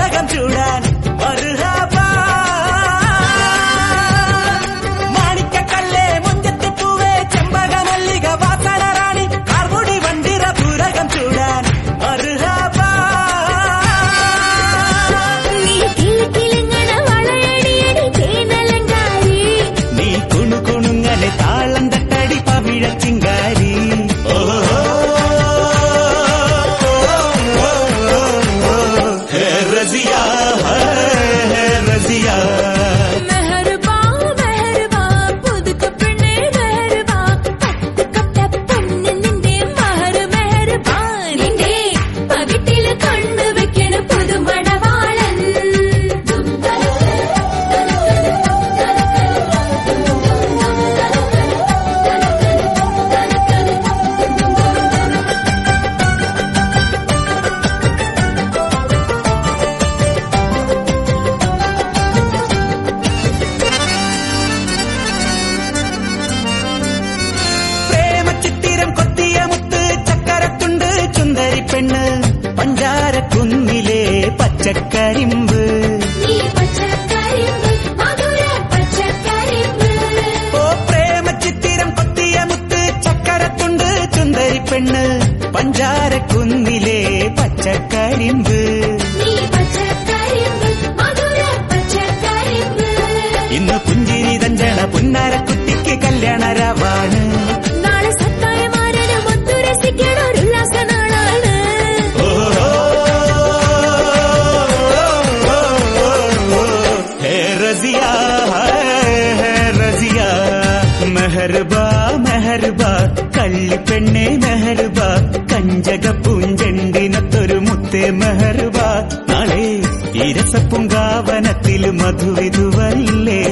പുലകം ചൂടാൻ മർഹബാ മാണിക്കക്കല്ലേ മുഞ്ചത്തിപ്പൂവേ ചെമ്പകമല്ലിക വാസന റാണി കാർമുടി വണ്ടിര പുലകം ചൂടാൻ മർഹബാ നീ കിലുകിലുങ്ങണ വളയടിയടി തേനലങ്കാരി നീ കുണുകുണുങ്ങലെ താളം തട്ടടി പവിഴ ചിങ്കാരി रजिया है रजिया മെഹർബാ മെഹർബാ പുതുക്ക പെണ്ണേ മെഹർബാ പത്തുകൊട്ട പൊന്ന് നിന്റെ മഹർ മെഹർബാ നിന്റെ പകിട്ടിൽ കൊണ്ടുവയ്ക്കണ പുതുമണവാളൻ പ്രേമചിത്തിരം കൊത്തിയ മുത്ത് ചക്കരത്തുണ്ട് ചുന്ദരി പെണ്ണ് പഞ്ചാരക്കുന്നിലെ പച്ചക്കരിമ്പ് നീ പച്ചക്കരിമ്പ് മധുര പച്ചക്കരിമ്പ് ഓ പ്രേമചിത്തിരം കൊത്തിയ മുത്ത് ചക്കരത്തുണ്ട് ചുന്ദരി പെണ്ണ് പഞ്ചാരക്കുന്നിലെ പച്ചക്കരിമ്പ് നീ പച്ചക്കരിമ്പ് മധുര പച്ചക്കരിമ്പ് ഇന്ന് പുഞ്ചിരി തഞ്ചണ പുന്നാരക്കുട്ടിക്ക് കല്യാണരാവാണ് നാളെ സത്തായമാരന് മൊത്തു രസിക്കണ ഒരു ഉല്ലാസ നാളാണ് है रजिया है रजिया മെഹർബാ മെഹർബാ കള്ളിപ്പെണ്ണെ മെഹർബാ കഞ്ചക പൂഞ്ചെണ്ടിനത്തൊരു മുത്തേ മെഹർബാ നാളെ ഈ രസപ്പുങ്കാവനത്തിൽ മധുവിധുവല്ലേ